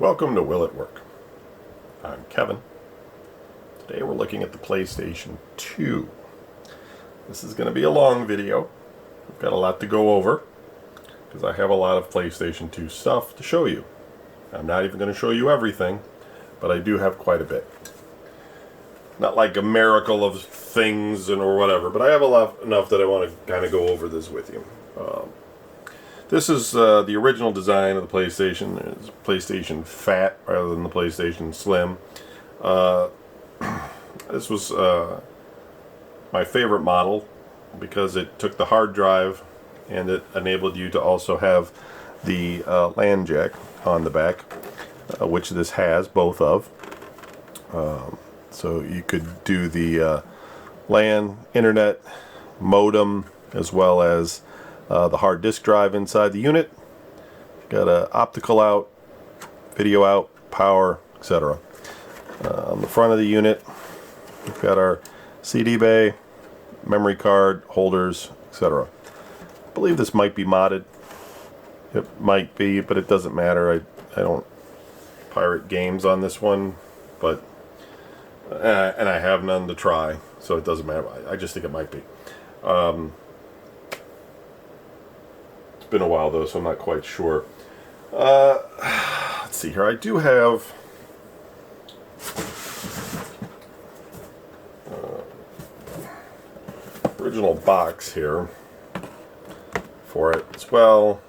Welcome to Will It Work. I'm Kevin. Today we're looking at the PlayStation 2. This is going to be a long video. I've got a lot to go over because I have a lot of PlayStation 2 stuff to show you. I'm not even going to show you everything, but I do have quite a bit. Not like a miracle of things or whatever, but I have enough that I want to kind of go over this with you. This is the original design of the PlayStation. It's PlayStation Fat rather than the PlayStation Slim. This was my favorite model because it took the hard drive and it enabled you to also have the LAN jack on the back, which this has both of. So you could do the LAN, internet, modem, as well as the hard disk drive inside the unit. Got a optical out, video out, power, etc. On the front of the unit, we've got our CD bay, memory card, holders, etc. I believe this might be modded. It might be, but it doesn't matter. I don't pirate games on this one, but and I have none to try, so it doesn't matter. I just think it might be. It's been a while though, so I'm not quite sure. Let's see here. I do have original box here for it as well,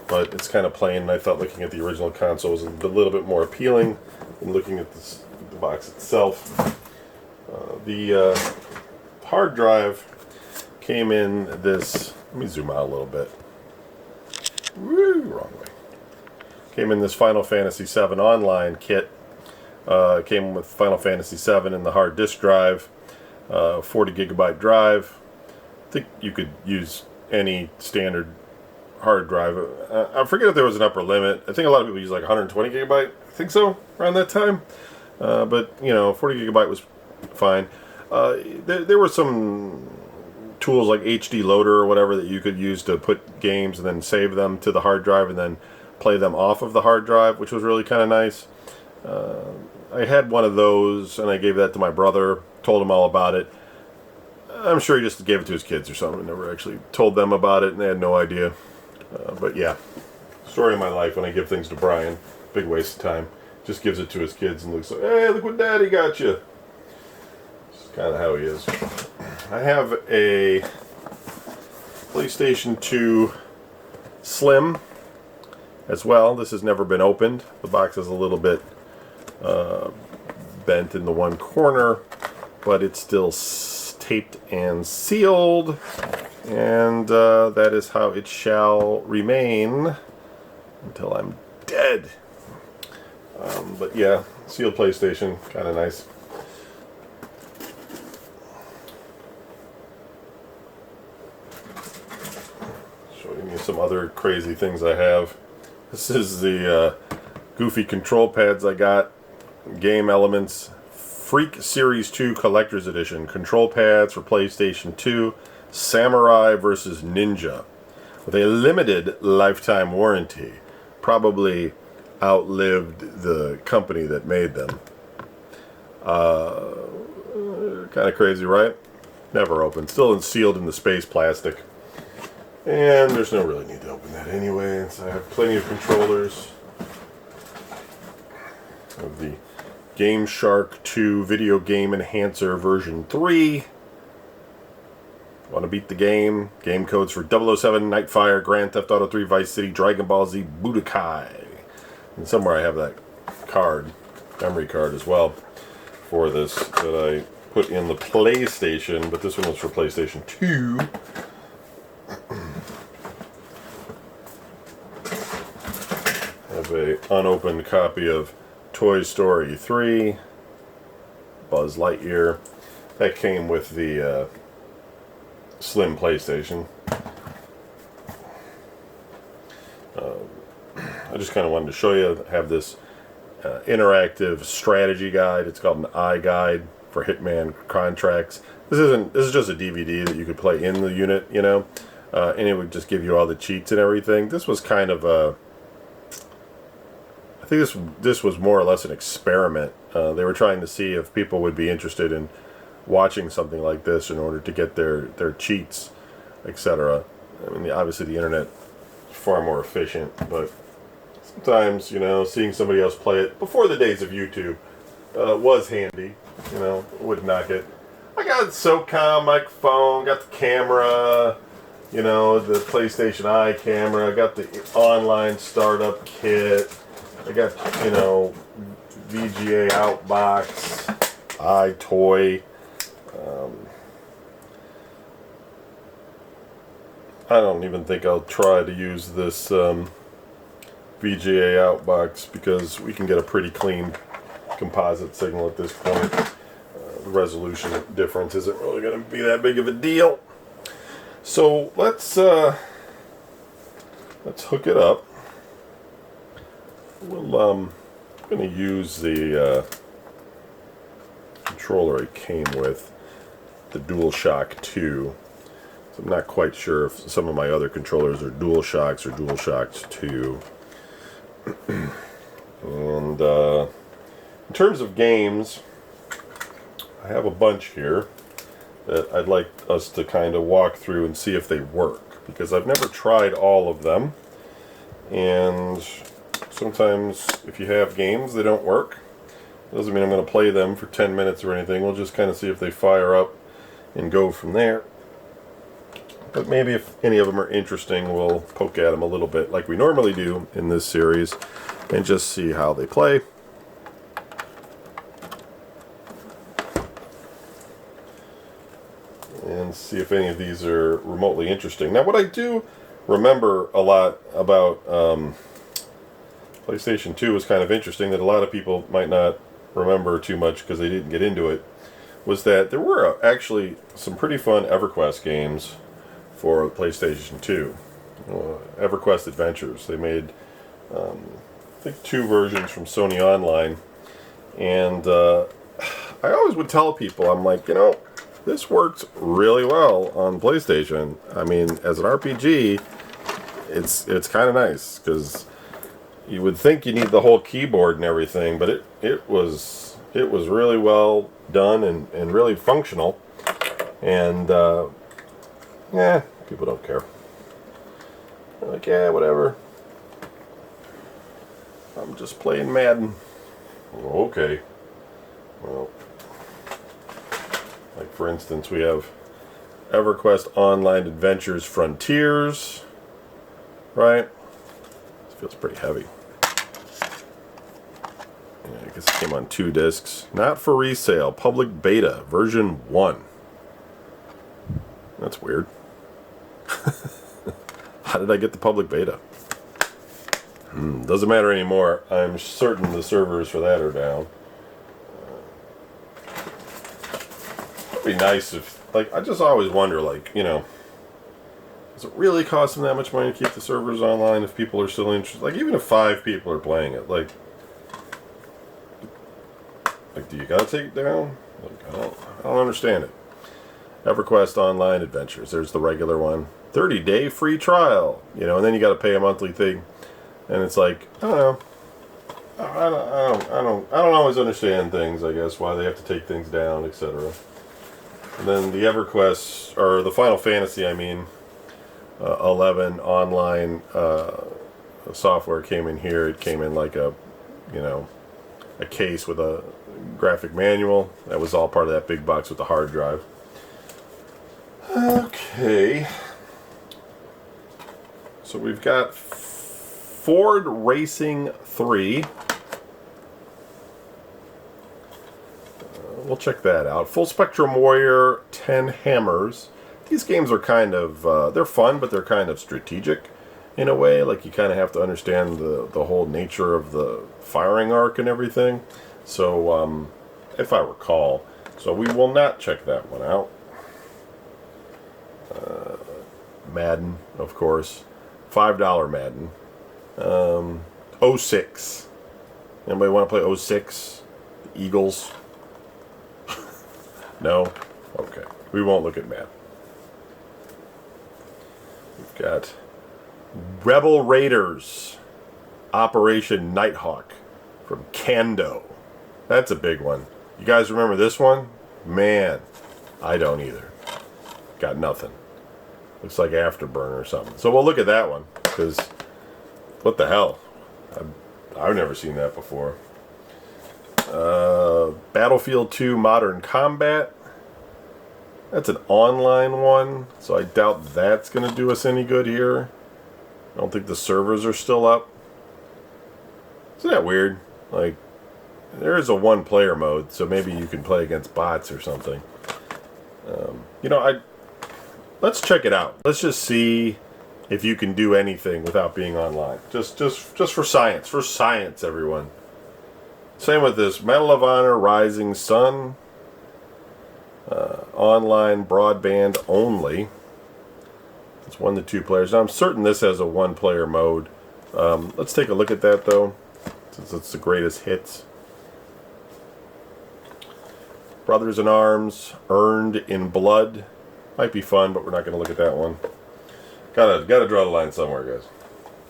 but it's kind of plain, and I thought looking at the original console was a little bit more appealing than looking at the box itself. The hard drive came in this, let me zoom out a little bit. Woo, wrong way. Came in this Final Fantasy VII Online kit. Came with Final Fantasy VII in the hard disk drive, 40 gigabyte drive. I think you could use any standard hard drive. I forget if there was an upper limit. I think a lot of people use like 120 gigabyte. I think so, around that time. But, you know, 40 gigabyte was fine. There were some tools like HD Loader or whatever that you could use to put games and then save them to the hard drive and then play them off of the hard drive, which was really kind of nice. I had one of those and I gave that to my brother, told him all about it. I'm sure he just gave it to his kids or something. Never actually told them about it and they had no idea. But yeah, story of my life when I give things to Brian. Big waste of time. Just gives it to his kids and looks like, hey, look what Daddy got you. It's kind of how he is. I have a PlayStation 2 Slim as well. This has never been opened. The box is a little bit bent in the one corner, but it's still taped and sealed, and that is how it shall remain until I'm dead. But yeah, sealed PlayStation, kind of nice. Showing you some other crazy things I have. This is the goofy control pads I got. Game Elements Freak Series 2 Collector's Edition. Control pads for PlayStation 2. Samurai vs. Ninja. With a limited lifetime warranty. Probably outlived the company that made them. Kind of crazy, right? Never opened. Still sealed in the space plastic. And there's no really need to open that anyway. So I have plenty of controllers. I have the Game Shark 2 Video Game Enhancer version 3. Want to beat the game? Game codes for 007, Nightfire, Grand Theft Auto 3, Vice City, Dragon Ball Z, Budokai. And somewhere I have that card, memory card as well, for this that I put in the PlayStation, but this one was for PlayStation 2. I have a unopened copy of Toy Story 3, Buzz Lightyear. That came with the Slim PlayStation. I just kind of wanted to show you. I have this interactive strategy guide. It's called an iGuide for Hitman contracts. This is just a DVD that you could play in the unit, you know, and it would just give you all the cheats and everything. This was kind of a, I think this was more or less an experiment. They were trying to see if people would be interested in watching something like this in order to get their cheats, etc. I mean, obviously the internet is far more efficient, but sometimes, you know, seeing somebody else play it before the days of YouTube was handy. You know, wouldn't knock it. I got a SOCOM microphone, got the camera, you know, the PlayStation Eye camera, I got the online startup kit, I got, you know, VGA outbox, iToy. I don't even think I'll try to use this VGA outbox because we can get a pretty clean composite signal at this point. The resolution difference isn't really going to be that big of a deal. So let's hook it up. I'm going to use the controller it came with, the DualShock 2. So I'm not quite sure if some of my other controllers are DualShocks or DualShocks 2. And in terms of games, I have a bunch here that I'd like us to kind of walk through and see if they work, because I've never tried all of them, and sometimes if you have games that don't work, doesn't mean I'm going to play them for 10 minutes or anything. We'll just kind of see if they fire up and go from there. But maybe if any of them are interesting, we'll poke at them a little bit like we normally do in this series and just see how they play. And see if any of these are remotely interesting. Now, what I do remember a lot about PlayStation 2 was kind of interesting, that a lot of people might not remember too much because they didn't get into it, was that there were actually some pretty fun EverQuest games for PlayStation 2. EverQuest Adventures. They made, I think, 2 versions from Sony Online. And I always would tell people, I'm like, you know, this works really well on PlayStation. I mean, as an RPG, it's kind of nice, because you would think you need the whole keyboard and everything, but it was really well done and really functional. And yeah, people don't care. They're like, yeah, whatever. I'm just playing Madden. Okay. Well, like for instance, we have EverQuest Online Adventures Frontiers, right? This feels pretty heavy. Yeah, I guess it came on 2 discs. Not for resale. Public beta, version 1. That's weird. How did I get the public beta? Doesn't matter anymore. I'm certain the servers for that are down. It'd be nice if, like, I just always wonder, like, you know, does it really cost them that much money to keep the servers online if people are still interested? Like, even if 5 people are playing it, like do you gotta take it down? Like, I don't understand it. EverQuest Online Adventures. There's the regular one. 30-day free trial. You know, and then you got to pay a monthly thing, and it's like, I don't know. I don't always understand things. I guess why they have to take things down, etc. And then the EverQuest, or the Final Fantasy, I mean, 11 online software came in here. It came in like a, you know, a case with a graphic manual. That was all part of that big box with the hard drive. Okay. So we've got Ford Racing 3. We'll check that out. Full Spectrum Warrior 10 Hammers. These games are kind of, they're fun, but they're kind of strategic in a way. Like, you kind of have to understand the whole nature of the firing arc and everything. So, if I recall. So we will not check that one out. Madden, of course. $5 Madden. 06. Anybody want to play 06? The Eagles? No? Okay. We won't look at Madden. We've got Rebel Raiders. Operation Nighthawk. from Kendo. That's a big one. You guys remember this one? Man, I don't either. Got nothing. Looks like Afterburner or something. So we'll look at that one, because what the hell? I've never seen that before. Battlefield 2 Modern Combat. That's an online one, so I doubt that's going to do us any good here. I don't think the servers are still up. Isn't that weird? Like, there is a one-player mode, so maybe you can play against bots or something. You know, let's check it out. Let's just see if you can do anything without being online. Just for science. For science, everyone. Same with this. Medal of Honor Rising Sun. Online broadband only. It's 1 to 2 players. Now, I'm certain this has a one-player mode. Let's take a look at that, though, since it's the greatest hits. Brothers in Arms, Earned in Blood. Might be fun, but we're not going to look at that one. Gotta draw the line somewhere, guys.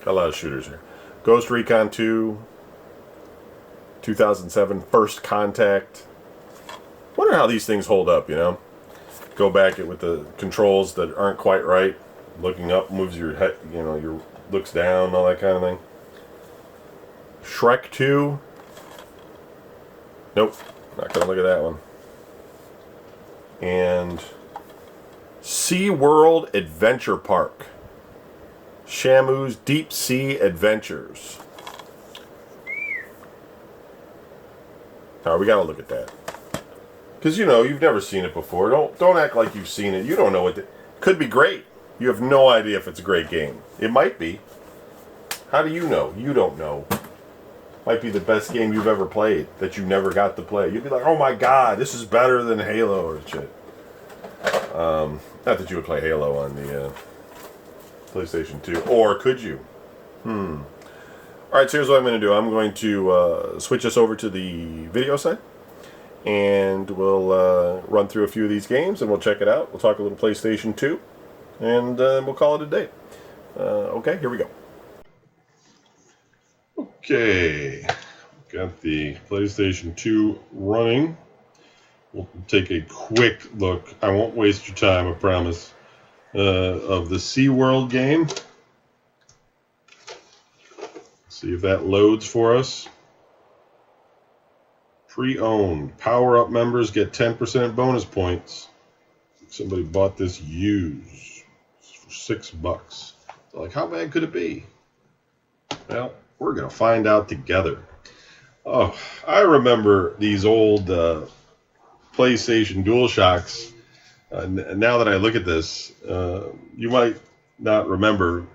Got a lot of shooters here. Ghost Recon 2, 2007, First Contact. Wonder how these things hold up, you know? Go back it with the controls that aren't quite right. Looking up moves your head, you know, your looks down, all that kind of thing. Shrek 2. Nope, not gonna look at that one. And SeaWorld Adventure Park. Shamu's Deep Sea Adventures. Alright, we gotta look at that. Because, you know, you've never seen it before. Don't act like you've seen it. You don't know what it could be great. You have no idea if it's a great game. It might be. How do you know? You don't know. Might be the best game you've ever played that you never got to play. You'd be like, oh my god, this is better than Halo or shit. Not that you would play Halo on the PlayStation 2. Or could you? Alright, so here's what I'm going to do. I'm going to switch us over to the video side. And we'll run through a few of these games and we'll check it out. We'll talk a little PlayStation 2. And we'll call it a day. Okay, here we go. Okay, got the PlayStation 2 running. We'll take a quick look. I won't waste your time, I promise. Of the SeaWorld game. See if that loads for us. Pre-owned. Power-up members get 10% bonus points. Somebody bought this used for $6. So like, how bad could it be? Well, we're going to find out together. Oh, I remember these old PlayStation DualShocks. Now that I look at this, you might not remember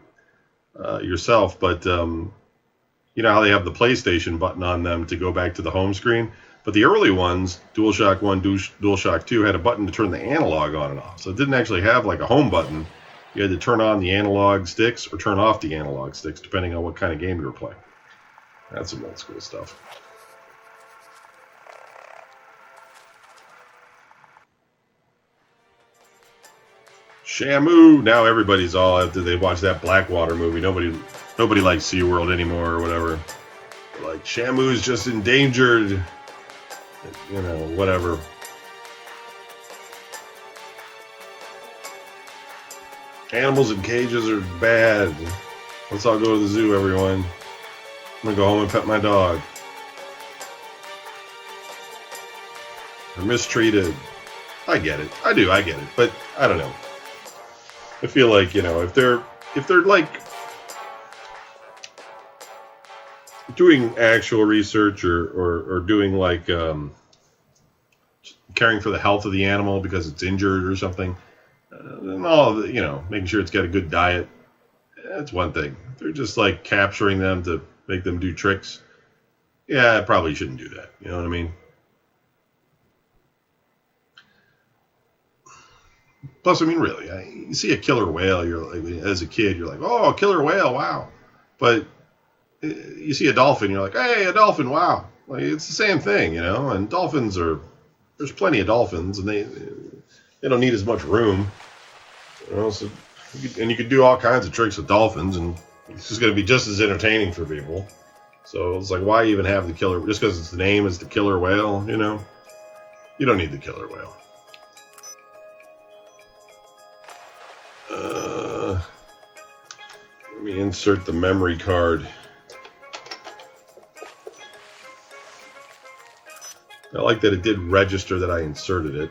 yourself, but you know how they have the PlayStation button on them to go back to the home screen? But the early ones, DualShock 1, DualShock 2, had a button to turn the analog on and off. So it didn't actually have like a home button. You had to turn on the analog sticks or turn off the analog sticks, depending on what kind of game you were playing. That's some old school stuff. Shamu! Now everybody's all after they watch that Blackwater movie. Nobody likes SeaWorld anymore or whatever. Like, Shamu's just endangered. You know, whatever. Animals in cages are bad. Let's all go to the zoo, everyone. I'm gonna go home and pet my dog. They're mistreated. I get it. I get it. But I don't know. I feel like, you know, if they're like doing actual research or doing like caring for the health of the animal because it's injured or something, and all the, you know, making sure it's got a good diet, that's one thing. If they're just like capturing them to make them do tricks, yeah, I probably shouldn't do that. You know what I mean? Plus, I mean, really, you see a killer whale, you're like, as a kid, you're like, oh, a killer whale, wow. But you see a dolphin, you're like, hey, a dolphin, wow. Like, it's the same thing, you know. And dolphins there's plenty of dolphins, and they don't need as much room. You know, so you could do all kinds of tricks with dolphins, and it's just going to be just as entertaining for people. So it's like, why even have the killer? Just because its name is the killer whale, you know? You don't need the killer whale. Let me insert the memory card. I like that it did register that I inserted it.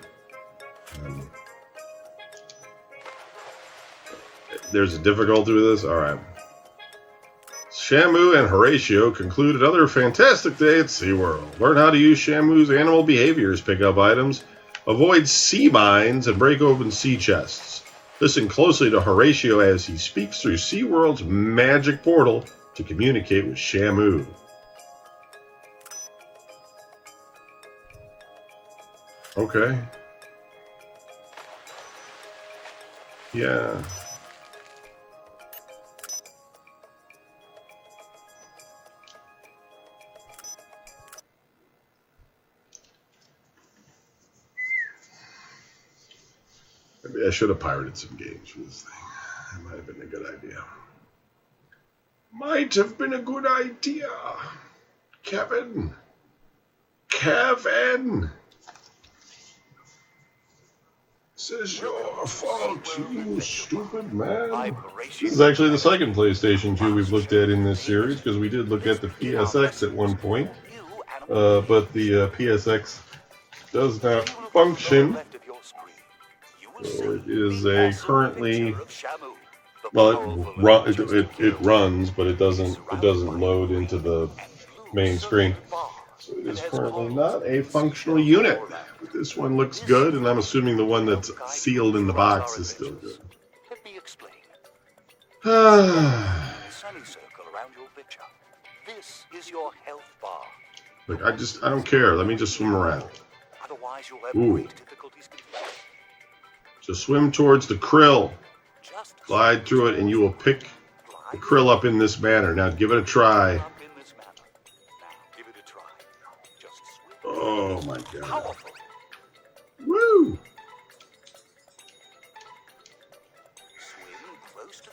There's a difficulty with this? Alright. Shamu and Horatio conclude another fantastic day at SeaWorld. Learn how to use Shamu's animal behaviors, pick up items, avoid sea mines, and break open sea chests. Listen closely to Horatio as he speaks through SeaWorld's magic portal to communicate with Shamu. Okay. Yeah. Maybe I should have pirated some games for this thing. That might have been a good idea. Might have been a good idea. Kevin. This is your fault, you stupid man. This is actually the second PlayStation 2 we've looked at in this series, because we did look at the PSX at one point. But the PSX does not function. So it is a currently, well, it runs, but it doesn't load into the main screen. So it is currently not a functional unit. But this one looks good, and I'm assuming the one that's sealed in the box is still good. Let me explain. Semicircle around your picture. This is your health bar. Look, I don't care. Let me just swim around. Otherwise, you'll have great difficulties getting back. Just swim towards the krill. Glide through it, and you will pick the krill up in this manner. Now, give it a try. Oh, my God. Woo!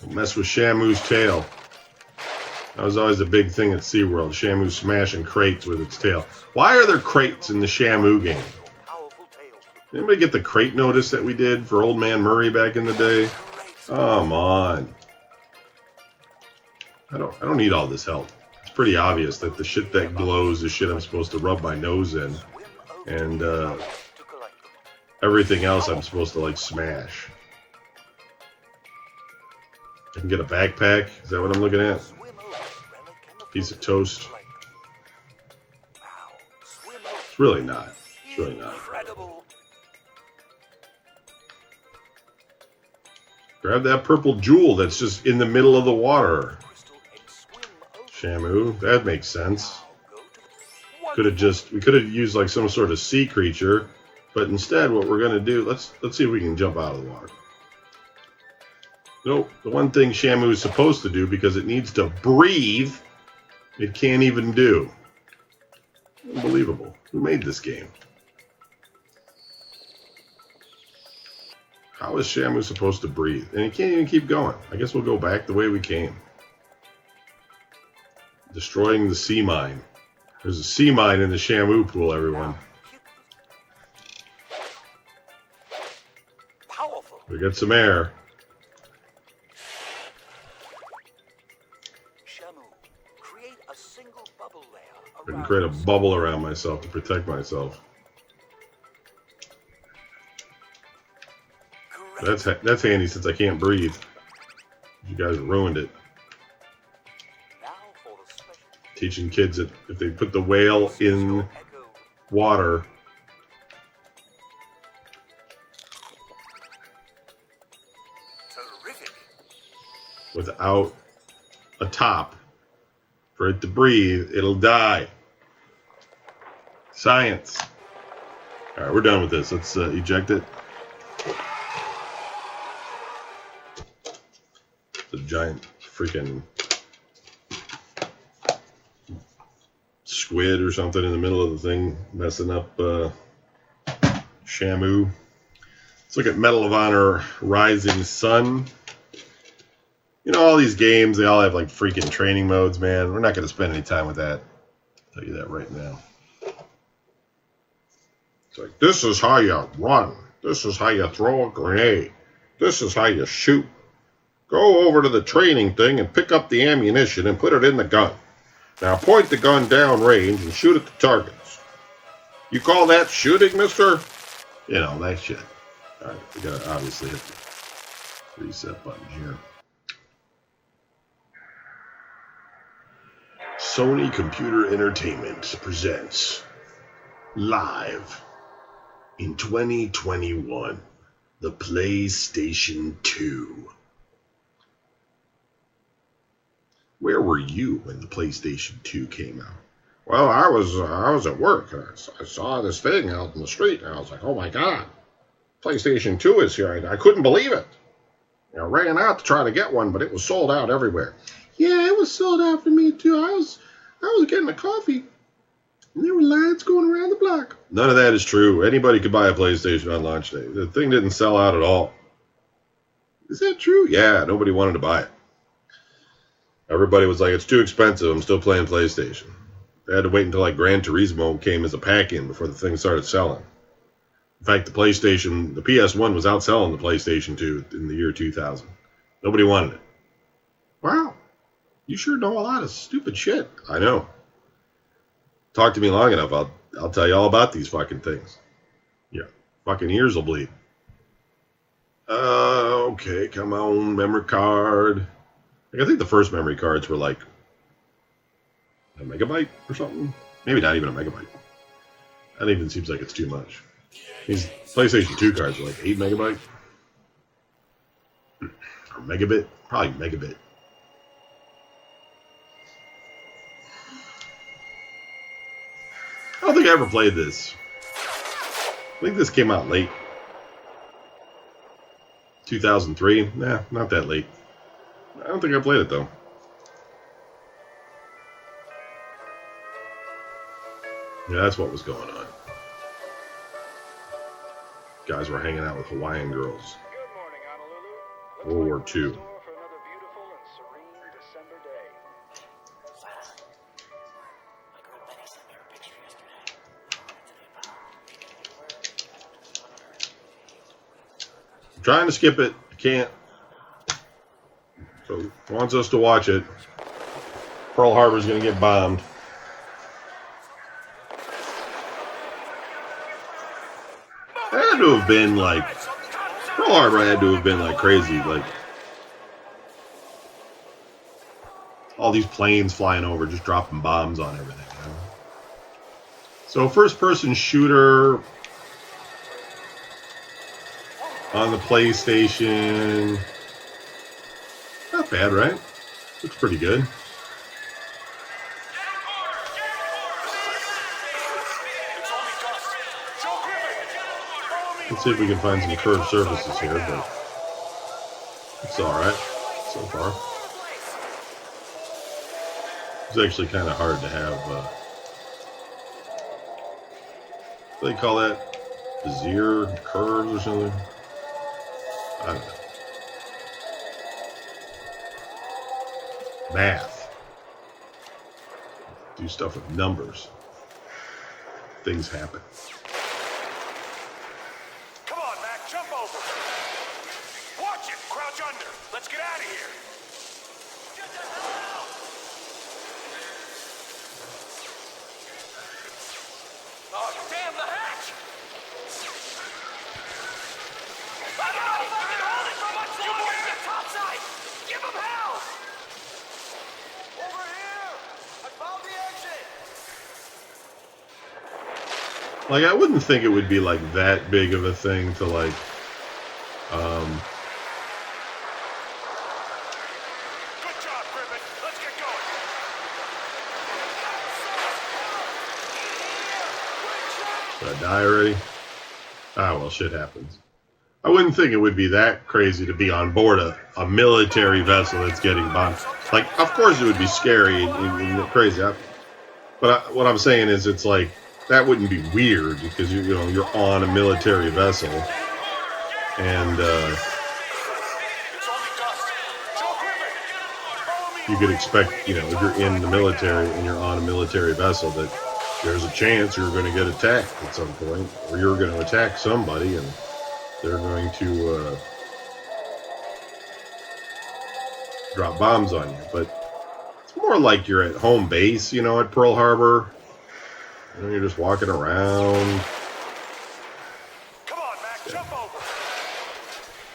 Don't mess with Shamu's tail. That was always a big thing at SeaWorld. Shamu smashing crates with its tail. Why are there crates in the Shamu game? Anybody get the crate notice that we did for Old Man Murray back in the day? Come on. I don't need all this help. It's pretty obvious that the shit that glows is shit I'm supposed to rub my nose in. And everything else I'm supposed to, like, smash. I can get a backpack. Is that what I'm looking at? Piece of toast. It's really not. It's really not. Grab that purple jewel that's just in the middle of the water. Shamu, that makes sense. We could have used like some sort of sea creature, but instead what we're gonna do, let's see if we can jump out of the water. Nope, the one thing Shamu is supposed to do, because it needs to breathe, it can't even do. Unbelievable. Who made this game? How is Shamu supposed to breathe? And he can't even keep going. I guess we'll go back the way we came. Destroying the sea mine. There's a sea mine in the Shamu pool, everyone. We got some air. I can create a bubble around myself to protect myself. That's handy since I can't breathe. You guys ruined it. Teaching kids that if they put the whale in water, without a top for it to breathe, it'll die. Science. All right, we're done with this. Let's eject it. It's a giant freaking squid or something in the middle of the thing, messing up Shamu. Let's look at Medal of Honor Rising Sun. You know, all these games, they all have like freaking training modes, man. We're not going to spend any time with that. I'll tell you that right now. It's like, this is how you run. This is how you throw a grenade. This is how you shoot. Go over to the training thing and pick up the ammunition and put it in the gun. Now point the gun down range and shoot at the targets. You call that shooting, mister? You know, that shit. All right, we gotta obviously hit the reset button here. Sony Computer Entertainment presents live in 2021 the PlayStation 2. Where were you when the PlayStation 2 came out? Well, I was at work and I saw this thing out in the street and I was like, oh my god, PlayStation 2 is here. I couldn't believe it. I ran out to try to get one, but it was sold out everywhere. Yeah, it was sold out for me too. I was getting a coffee and there were lines going around the block. None of that is true. Anybody could buy a PlayStation on launch day. The thing didn't sell out at all. Is that true? Yeah, nobody wanted to buy it. Everybody was like, it's too expensive. I'm still playing PlayStation. They had to wait until like Gran Turismo came as a pack-in before the thing started selling. In fact, the PS1 was outselling the PlayStation 2 in the year 2000. Nobody wanted it. Wow. You sure know a lot of stupid shit. I know. Talk to me long enough, I'll tell you all about these fucking things. Yeah, fucking ears will bleed. Okay, come on, memory card. Like, I think the first memory cards were like a megabyte or something. Maybe not even a megabyte. That even seems like it's too much. These PlayStation 2 cards are like 8 megabyte. Or megabit. Probably megabit. I don't think I ever played this. I think this came out late. 2003? Nah, not that late. I don't think I played it, though. Yeah, that's what was going on. Guys were hanging out with Hawaiian girls. Good morning, Honolulu. World War II. For another beautiful and serene December day. My girl Betty sent me her picture yesterday. I'm trying to skip it. I can't. So, wants us to watch it. Pearl Harbor's going to get bombed. That had to have been like... Pearl Harbor had to have been like crazy. Like, all these planes flying over, just dropping bombs on everything. You know? So, first-person shooter on the PlayStation... Not bad, right? Looks pretty good. Let's see if we can find some curved surfaces here, but it's alright so far. It's actually kind of hard to have, what do they call that? Bezier curves or something? I don't know. Math. Do stuff with numbers. Things happen. Come on, Mac, jump over. Watch it, crouch under. Let's get out of here. Get the hell out! Oh, damn the hatch! I got him! Fucking hold it for much longer! You the top side! Give him hell! Over here! I found the exit! Like, I wouldn't think it would be like that big of a thing to like, Good job, Griffin. Let's get going. did I die already? Ah, well, shit happens. I wouldn't think it would be that crazy to be on board a military vessel that's getting bombed. Like, of course it would be scary and crazy. But what I'm saying is, it's like, that wouldn't be weird because you're on a military vessel, and It's only dust. Joe Griffin, you could expect, if you're in the military and you're on a military vessel, that there's a chance you're going to get attacked at some point, or you're going to attack somebody and they're going to drop bombs on you. But it's more like you're at home base, at Pearl Harbor. You're just walking around. Come on, Mac, jump over.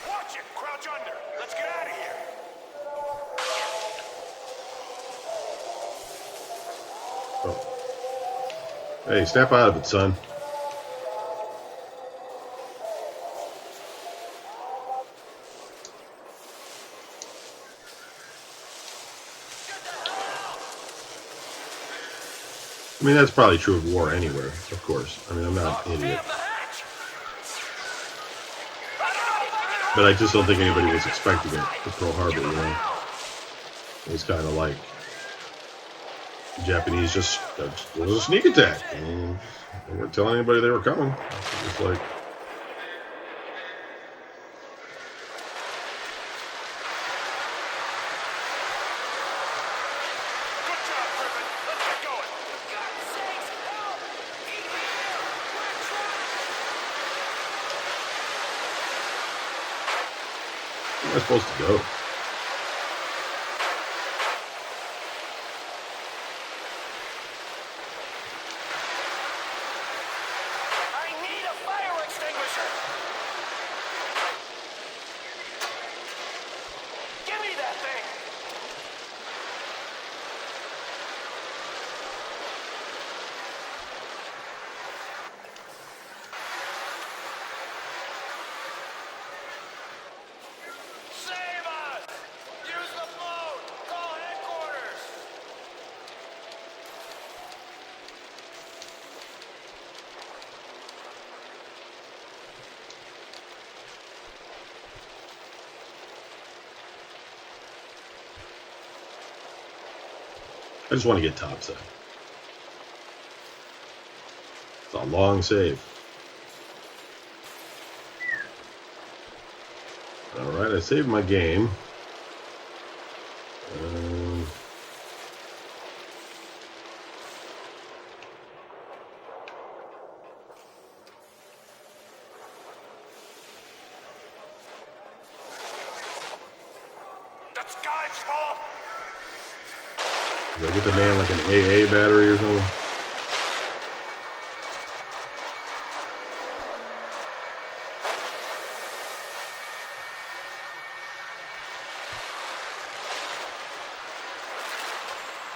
Watch it, crouch under. Let's get out of here. Oh. Hey, snap out of it, son. I mean, that's probably true of war anywhere, of course. I mean, I'm not an idiot. But I just don't think anybody was expecting it at Pearl Harbor, It was kind of like the Japanese it was a sneak attack. I mean, they weren't telling anybody they were coming. It was like... Where am I supposed to go? I need a fire extinguisher. Give me that thing. Save us! Use the phone! Call headquarters! I just want to get topside. It's a long save. Alright, I saved my game. That's God's fault! Did I get the man like an AA battery or something?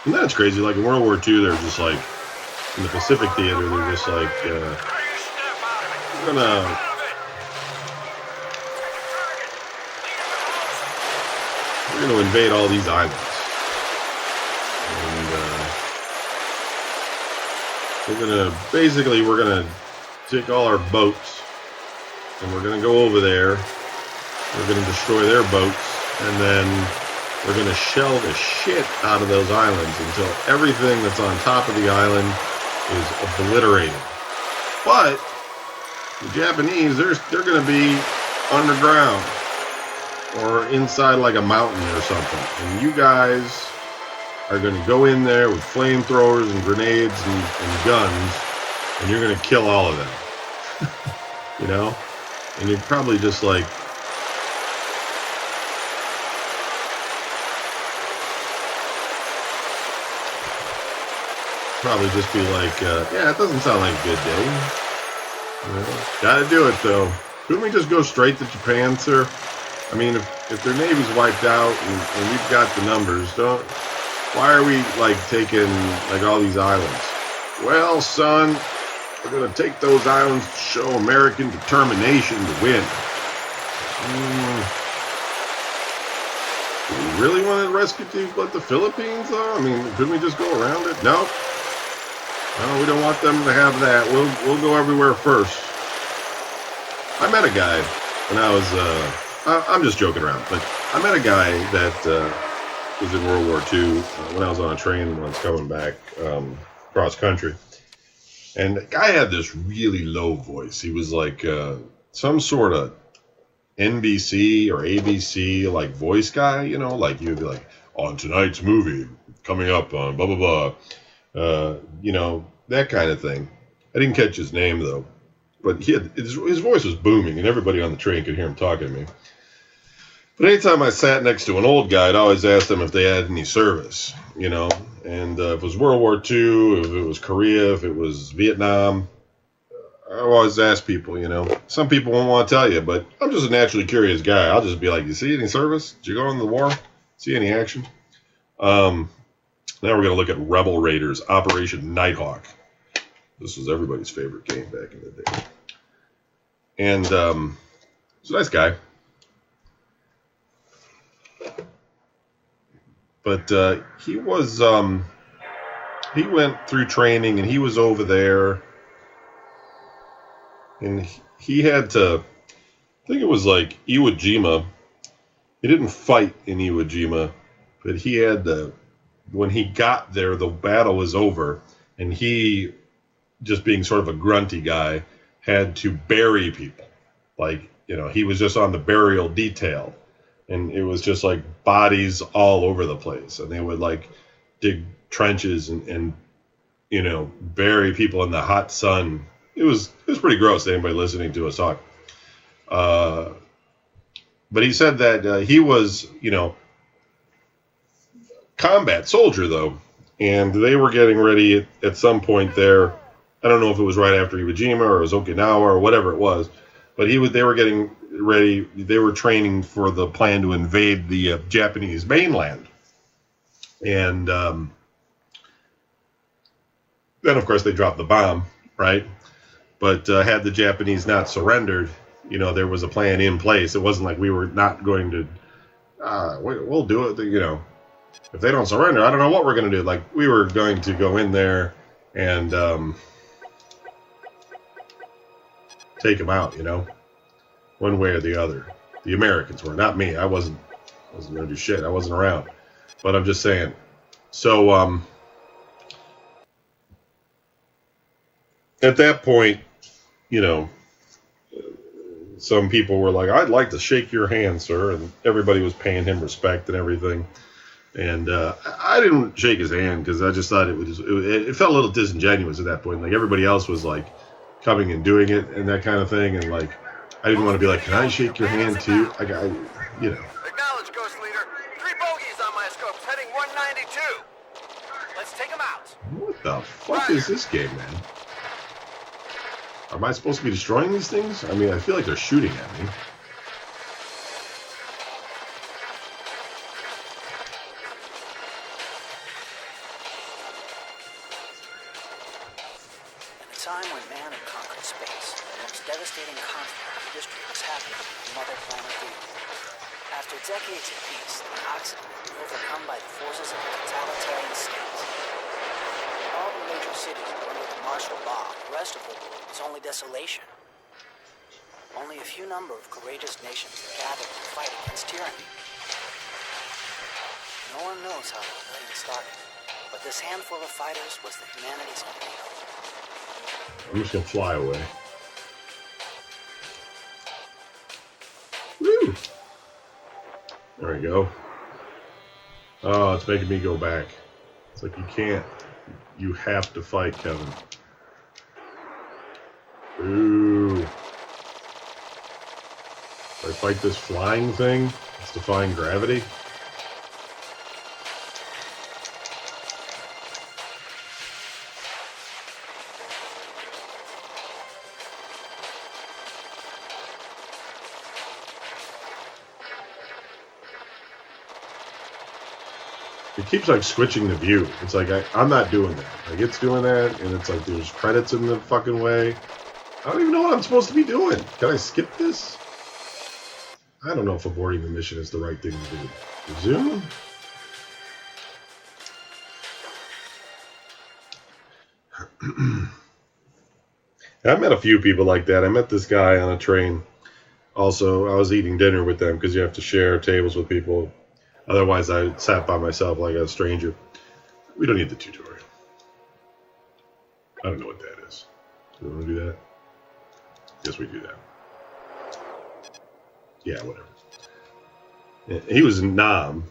And that's crazy. Like in World War II, they're just like, in the Pacific Theater, they're just like, we're gonna invade all these islands. We're gonna take all our boats and we're gonna go over there. We're gonna destroy their boats, and then we're gonna shell the shit out of those islands until everything that's on top of the island is obliterated. But the Japanese, they're gonna be underground or inside like a mountain or something, and you guys are going to go in there with flamethrowers and grenades and guns, and you're going to kill all of them. And you'd probably just like... Probably just be like, yeah, it doesn't sound like a good day. Gotta do it, though. Couldn't we just go straight to Japan, sir? I mean, if their navy's wiped out and we've got the numbers, why are we, like, taking, like, all these islands? Well, son, we're going to take those islands to show American determination to win. Do we really want to rescue the Philippines, though? I mean, couldn't we just go around it? No, we don't want them to have that. We'll go everywhere first. I met a guy when I was, I'm just joking around, but I met a guy that was in World War II when I was on a train when I was coming back cross country. And the guy had this really low voice. He was like some sort of NBC or ABC like voice guy, like you'd be like, on tonight's movie coming up on blah blah blah, that kind of thing. I didn't catch his name though, but his voice was booming, and everybody on the train could hear him talking to me. But anytime I sat next to an old guy, I'd always ask them if they had any service, and if it was World War II, if it was Korea, if it was Vietnam. I always ask people, Some people won't want to tell you, but I'm just a naturally curious guy. I'll just be like, you see any service? Did you go in the war? See any action? Now we're going to look at Rebel Raiders, Operation Nighthawk. This was everybody's favorite game back in the day. And he's a nice guy. But he went through training, and he was over there. And he had to, I think it was like Iwo Jima. He didn't fight in Iwo Jima, but he had to, when he got there, the battle was over, and he, just being sort of a grunty guy, had to bury people. Like, he was just on the burial detail, and it was just like bodies all over the place, and they would like dig trenches and bury people in the hot sun. It was pretty gross to anybody listening to us talk. But he said that he was, combat soldier, though. And they were getting ready at some point there. I don't know if it was right after Iwo Jima or it was Okinawa or whatever it was. But they were getting ready. They were training for the plan to invade the Japanese mainland. And then, of course, they dropped the bomb, right? But had the Japanese not surrendered, there was a plan in place. It wasn't like we were not going to, we'll do it. If they don't surrender, I don't know what we're going to do. Like, we were going to go in there and take them out, one way or the other. The Americans were, not me. I wasn't going to do shit. I wasn't around. But I'm just saying. So, at that point, some people were like, I'd like to shake your hand, sir. And everybody was paying him respect and everything. And I didn't shake his hand because I just thought it felt a little disingenuous at that point. Like, everybody else was like coming and doing it and that kind of thing. And like, I didn't want to be like, can I shake your hand too? Acknowledge, Ghost Leader. 3 bogeys on my scopes, heading 192. Let's take them out. What the fuck is this game, man? Am I supposed to be destroying these things? I mean, I feel like they're shooting at me. In a time when man had conquered space, the most devastating conflict in history was happening on the mother planet Earth. After decades of peace, the Occident were overcome by the forces of the totalitarian states. All the major cities were under the martial law. The rest of the world was only desolation. Only a few number of courageous nations were gathered to fight against tyranny. No one knows how the rebellion started, but this handful of fighters was the humanity's only hope. I'm just gonna fly away. Woo! There we go. Oh, it's making me go back. It's like you can't. You have to fight, Kevin. Ooh. Do I fight this flying thing? It's defying gravity? It keeps like switching the view. It's like I'm not doing that. Like, it's doing that, and it's like there's credits in the fucking way. I don't even know what I'm supposed to be doing. Can I skip this? I don't know if aborting the mission is the right thing to do. Resume? I met a few people like that. I met this guy on a train. Also, I was eating dinner with them because you have to share tables with people. Otherwise, I sat by myself like a stranger. We don't need the tutorial. I don't know what that is. Do we want to do that? Yes, we do that. Yeah, whatever. He was in Nam,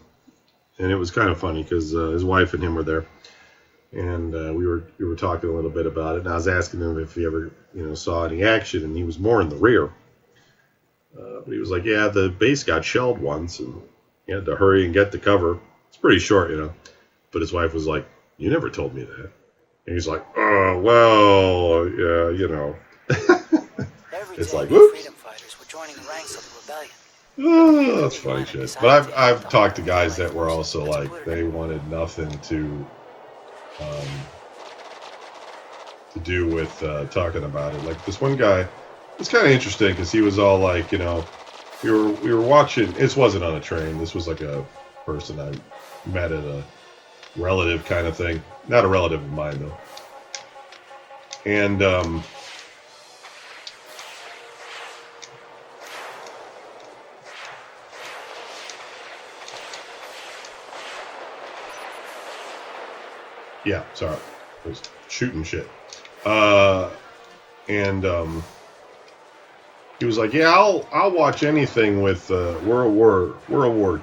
and it was kind of funny because his wife and him were there, and we were talking a little bit about it. And I was asking him if he ever saw any action, and he was more in the rear. But he was like, "Yeah, the base got shelled once, and he had to hurry and get to cover. It's pretty short, But his wife was like, "You never told me that." And he's like, "Oh, well, yeah, It's like, whoops. Freedom fighters were joining the ranks of the rebellion. Oh, that's funny shit. But I've talked to guys that were also like, they wanted nothing to do with talking about it. Like this one guy, it's kind of interesting because he was all like, we were watching. This wasn't on a train. This was like a person I met at a relative kind of thing. Not a relative of mine though. And yeah, sorry, I was shooting shit. And he was like, "Yeah, I'll watch anything with World War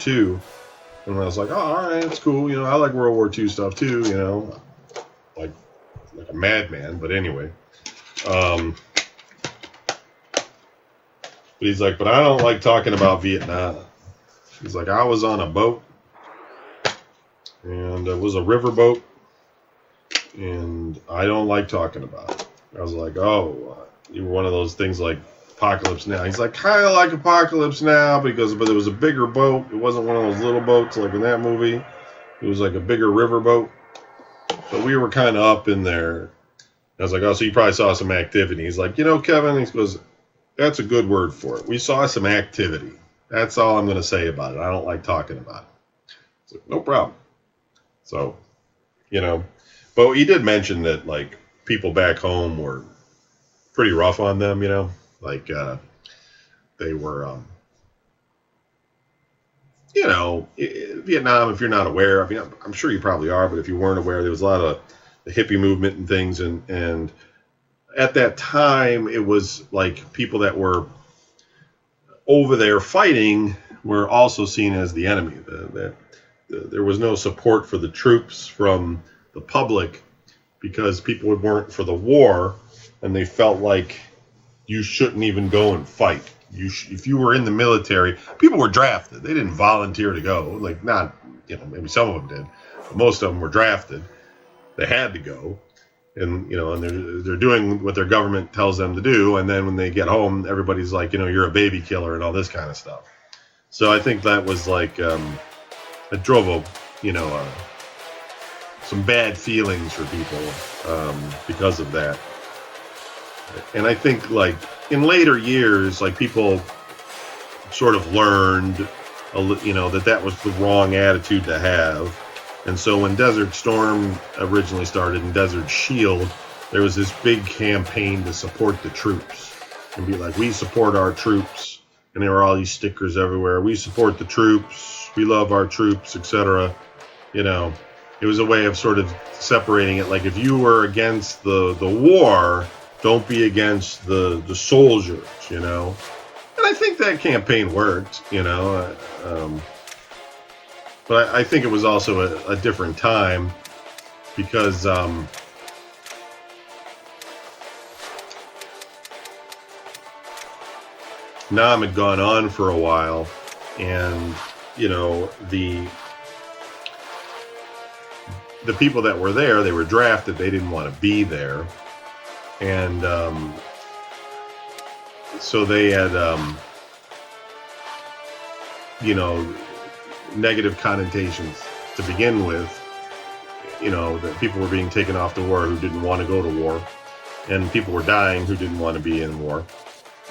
II." And I was like, "Oh, all right, it's cool. I like World War II stuff too. Like a madman." But anyway, but he's like, "But I don't like talking about Vietnam." He's like, "I was on a boat, and it was a river boat, and I don't like talking about it." I was like, "Oh, you were one of those things like Apocalypse Now." He's like, "Kind of like Apocalypse Now but it was a bigger boat. It wasn't one of those little boats like in that movie. It was like a bigger river boat. But we were kind of up in there." I was like, "Oh, so you probably saw some activity." He's like, Kevin," he goes, "that's a good word for it. We saw some activity. That's all I'm going to say about it. I don't like talking about it." It's like, "No problem." So, but he did mention that, like, people back home were pretty rough on them, like, they were, Vietnam, if you're not aware, I mean, I'm sure you probably are, but if you weren't aware, there was a lot of the hippie movement and things, and at that time, it was like people that were over there fighting were also seen as the enemy. There was no support for the troops from the public because people weren't for the war, and they felt like you shouldn't even go and fight. If you were in the military, people were drafted. They didn't volunteer to go. Like, not, maybe some of them did, but most of them were drafted. They had to go, and and they're doing what their government tells them to do. And then when they get home, everybody's like, you're a baby killer and all this kind of stuff. So I think that was like, it drove some bad feelings for people because of that. And I think, like, in later years, like, people sort of learned, that was the wrong attitude to have. And so when Desert Storm originally started and Desert Shield, there was this big campaign to support the troops and be like, "We support our troops." And there were all these stickers everywhere. "We support the troops. We love our troops," etc. It was a way of sort of separating it. Like, if you were against the war, don't be against the soldiers, And I think that campaign worked, But I think it was also a different time because Nam had gone on for a while, and the people that were there, they were drafted. They didn't want to be there, and so they had negative connotations to begin with. That people were being taken off to war who didn't want to go to war, and people were dying who didn't want to be in war.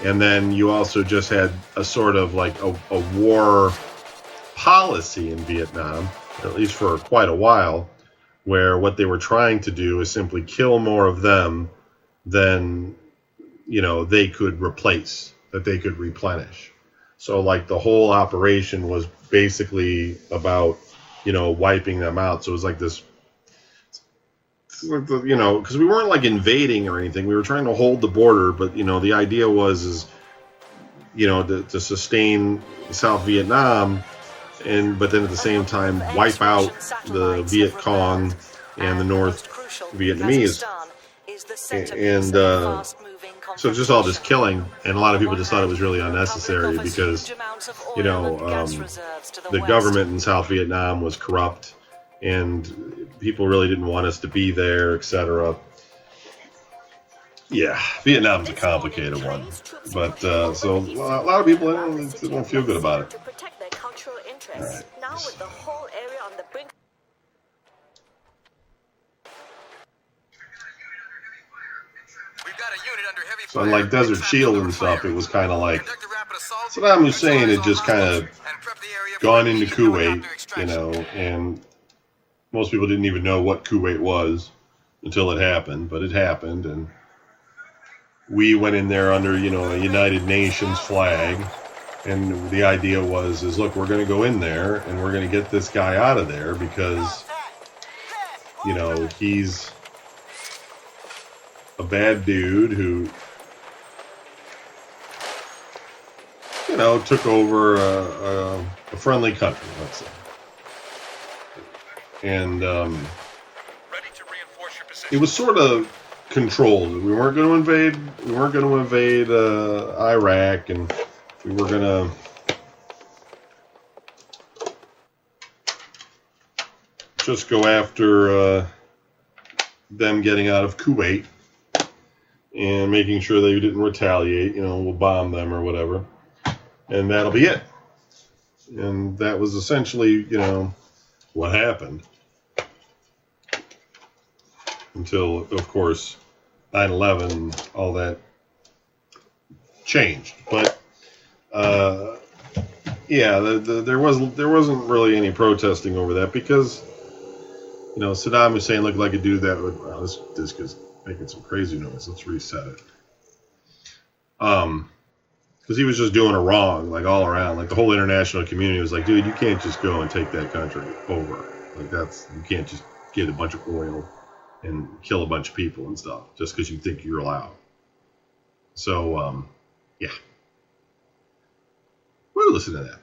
And then you also just had a sort of like a war policy in Vietnam, at least for quite a while, where what they were trying to do is simply kill more of them than they could replace, that they could replenish. So, like, the whole operation was basically about wiping them out. So it was like this, because we weren't like invading or anything. We were trying to hold the border, but the idea was to sustain South Vietnam but then at the same time wipe out the Viet Cong and the North Vietnamese, and so just all this killing, and a lot of people just thought it was really unnecessary because, you know, the government in South Vietnam was corrupt, and people really didn't want us to be there, etc. Yeah, Vietnam's a complicated one, but so a lot of people don't feel good about it. All right. Now with the whole area on the brink. We've got a unit under heavy So fire. unlike Desert Shield and stuff, it was kind of like Saddam Hussein had just kind of gone into Kuwait, you know, and most people didn't even know what Kuwait was until it happened, but it happened, and we went in there under, you know, a United Nations flag, and the idea was, look, we're going to go in there, and we're going to get this guy out of there because, you know, he's a bad dude who, you know, took over a friendly country, let's say. And Ready to reinforce your position. it was sort of controlled. We weren't going to invade. We weren't going to invade Iraq, and we were going to just go after them getting out of Kuwait and making sure they didn't retaliate. You know, we'll bomb them or whatever, and that'll be it. And that was essentially, you know, what happened. Until, of course, 9/11, all that changed. But yeah, there wasn't really any protesting over that because, you know, Saddam Hussein looked like a dude that would. Well, this disc is making some crazy noise. Let's reset it. Because he was just doing it wrong, like all around. Like the whole international community was like, dude, you can't just go and take that country over. Like you can't just get a bunch of oil and kill a bunch of people and stuff just because you think you're allowed. So, yeah. Woo, listen to that.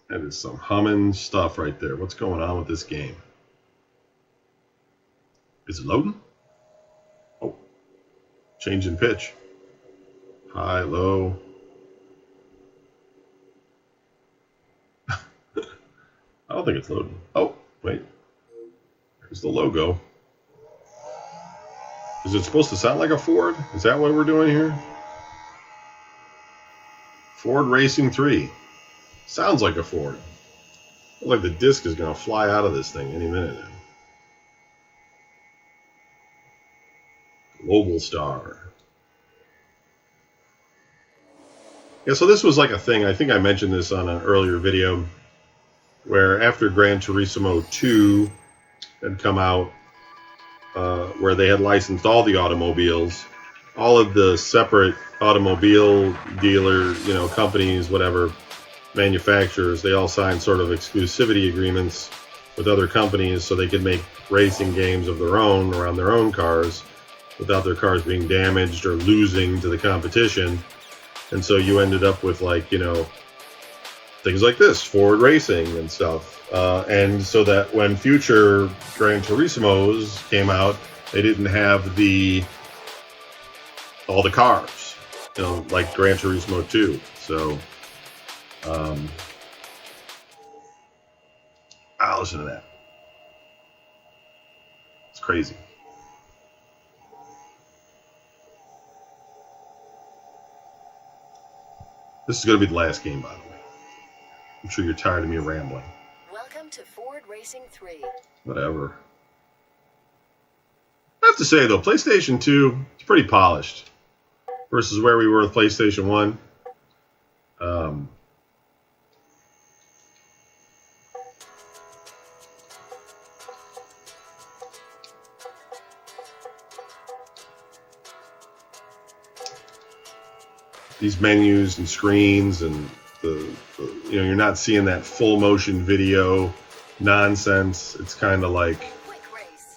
That is some humming stuff right there. What's going on with this game? Is it loading? Oh, changing pitch. High, low. I don't think it's loading. Oh, wait. There's the logo. Is it supposed to sound like a Ford? Is that what we're doing here? Ford Racing 3. Sounds like a Ford. Looks like the disc is going to fly out of this thing any minute now. Global Star. Yeah, so this was like a thing. I think I mentioned this on an earlier video where after Gran Turismo 2 had come out, where they had licensed all the automobiles, all of the separate automobile dealer, you know, companies, whatever, manufacturers, they all signed sort of exclusivity agreements with other companies so they could make racing games of their own around their own cars without their cars being damaged or losing to the competition. And so you ended up with, like, you know, things like this, Ford Racing and stuff. And so that when future Gran Turismos came out, they didn't have all the cars, you know, like Gran Turismo 2. So, listen to that. It's crazy. This is going to be the last game, by the way. I'm sure you're tired of me rambling. Welcome to Ford Racing 3. Whatever. I have to say, though, PlayStation 2 is pretty polished versus where we were with PlayStation 1. These menus and screens and the you know, you're not seeing that full motion video nonsense. It's kind of like, Quick race.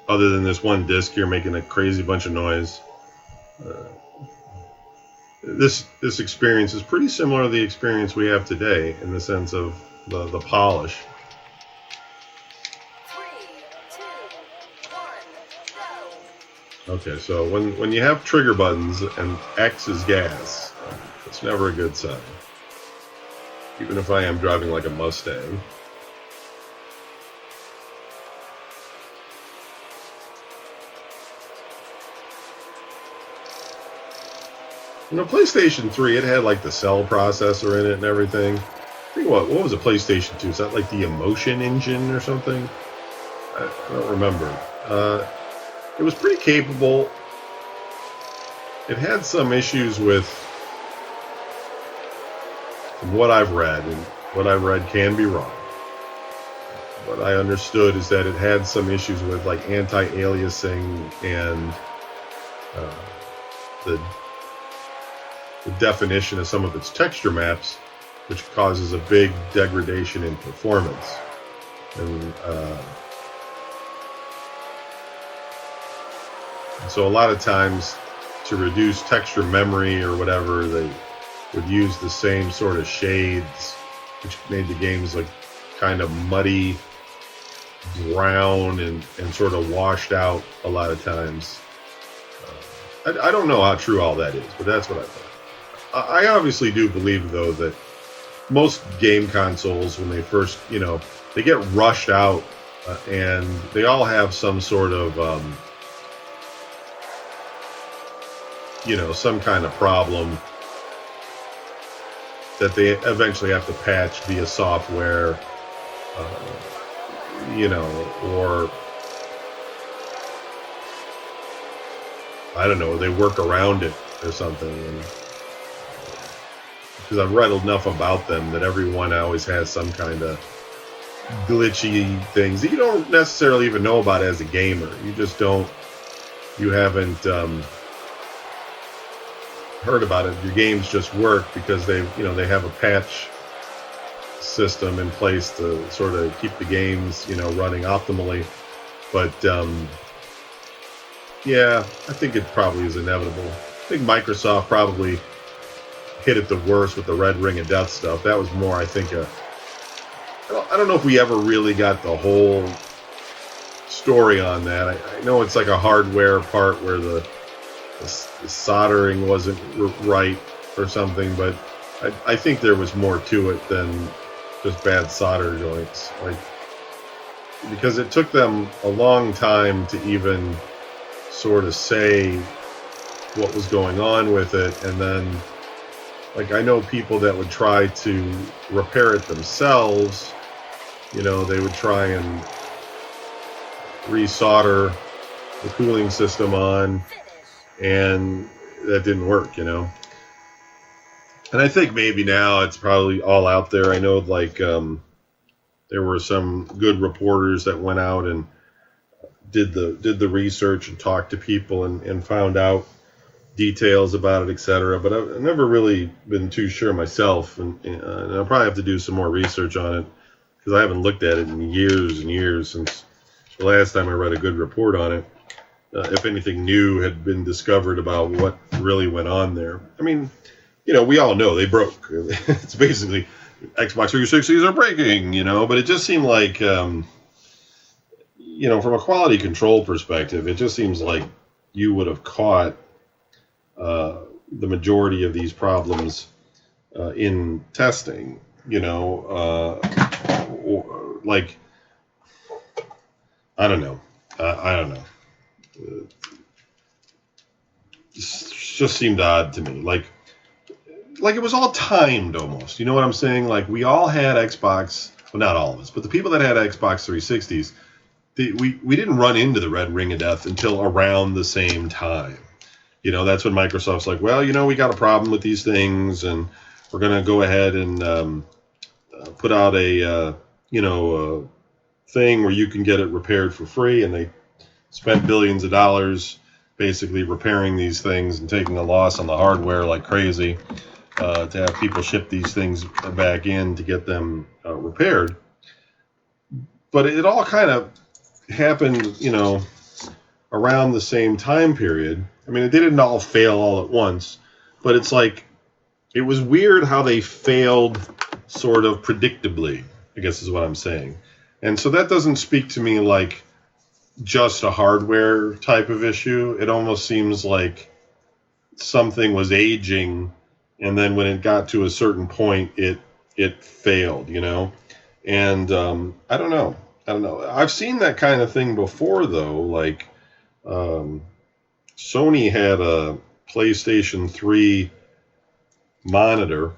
other than this one disc here making a crazy bunch of noise, this experience is pretty similar to the experience we have today in the sense of the polish. 3, 2, 1, go. Okay, so when you have trigger buttons and X is gas, it's never a good sign. Even if I am driving like a Mustang. You know, PlayStation 3, it had like the cell processor in it and everything. I think what was a PlayStation 2? Is that like the Emotion engine or something? I don't remember. It was pretty capable. It had some issues with, from what I've read, and what I read can be wrong. What I understood is that it had some issues with like anti-aliasing and the definition of some of its texture maps, which causes a big degradation in performance. And so a lot of times to reduce texture memory or whatever, they would use the same sort of shades, which made the games like kind of muddy, brown, and sort of washed out a lot of times. I don't know how true all that is, but that's what I thought. I obviously do believe, though, that most game consoles, when they first, they get rushed out, and they all have some sort of, some kind of problem that they eventually have to patch via software, or I don't know, they work around it or something. Because I've read enough about them that everyone always has some kind of glitchy things that you don't necessarily even know about as a gamer. You haven't heard about it. Your games just work because they have a patch system in place to sort of keep the games, running optimally. But yeah, I think it probably is inevitable. I think Microsoft probably hit it the worst with the Red Ring of Death stuff. That was more, I think, I don't know if we ever really got the whole story on that. I know it's like a hardware part where the soldering wasn't right or something, but I think there was more to it than just bad solder joints. Because it took them a long time to even sort of say what was going on with it, and then I know people that would try to repair it themselves. They would try and resolder the cooling system on, and that didn't work, And I think maybe now it's probably all out there. I know, there were some good reporters that went out and did the research and talked to people and found out details about it, etc. But I've never really been too sure myself, and I'll probably have to do some more research on it because I haven't looked at it in years and years since the last time I read a good report on it. If anything new had been discovered about what really went on there. I mean, we all know they broke. It's basically Xbox 360s are breaking, but it just seemed like, from a quality control perspective, it just seems like you would have caught the majority of these problems in testing, I don't know. It just seemed odd to me. Like it was all timed almost. You know what I'm saying? We all had Xbox, well, not all of us, but the people that had Xbox 360s, we didn't run into the Red Ring of Death until around the same time. That's when Microsoft's like, well, we got a problem with these things, and we're going to go ahead and put out a thing where you can get it repaired for free. And they spent billions of dollars basically repairing these things and taking a loss on the hardware like crazy to have people ship these things back in to get them repaired. But it all kind of happened, around the same time period. I mean, they didn't all fail all at once, but it's like, it was weird how they failed sort of predictably, I guess is what I'm saying. And so that doesn't speak to me like just a hardware type of issue. It almost seems like something was aging, and then when it got to a certain point, it failed, you know? And I don't know. I've seen that kind of thing before, though. Like, Sony had a PlayStation 3 monitor.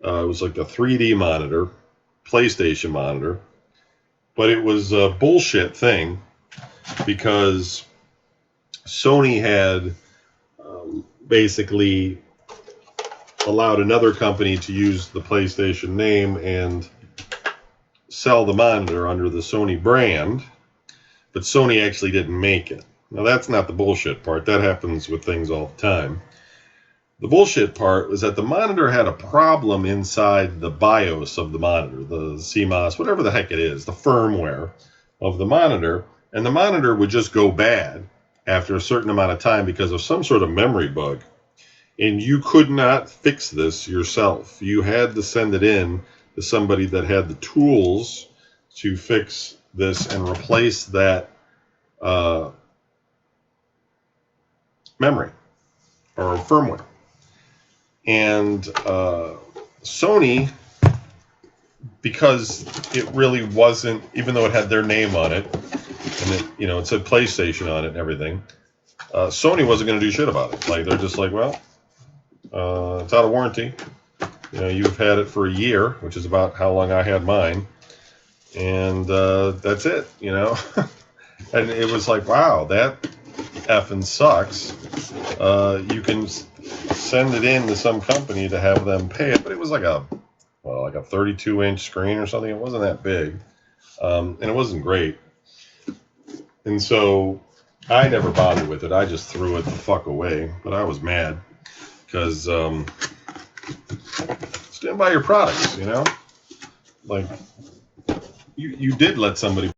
It was like a 3D monitor, PlayStation monitor. But it was a bullshit thing because Sony had basically allowed another company to use the PlayStation name and sell the monitor under the Sony brand, but Sony actually didn't make it. Now, that's not the bullshit part. That happens with things all the time. The bullshit part was that the monitor had a problem inside the BIOS of the monitor, the CMOS, whatever the heck it is, the firmware of the monitor, and the monitor would just go bad after a certain amount of time because of some sort of memory bug. And you could not fix this yourself. You had to send it in to somebody that had the tools to fix this and replace that memory or firmware. And Sony, because it really wasn't, even though it had their name on it, and it, you know, it said PlayStation on it and everything, Sony wasn't going to do shit about it. Like, they're just like, well, it's out of warranty. You know, you've had it for a year, which is about how long I had mine, and that's it. You know, and it was like, wow, that effing sucks. You can send it in to some company to have them pay it, but it was like a 32-inch screen or something. It wasn't that big, and it wasn't great. And so I never bothered with it. I just threw it the fuck away. But I was mad because stand by your products, you know. Like you did let somebody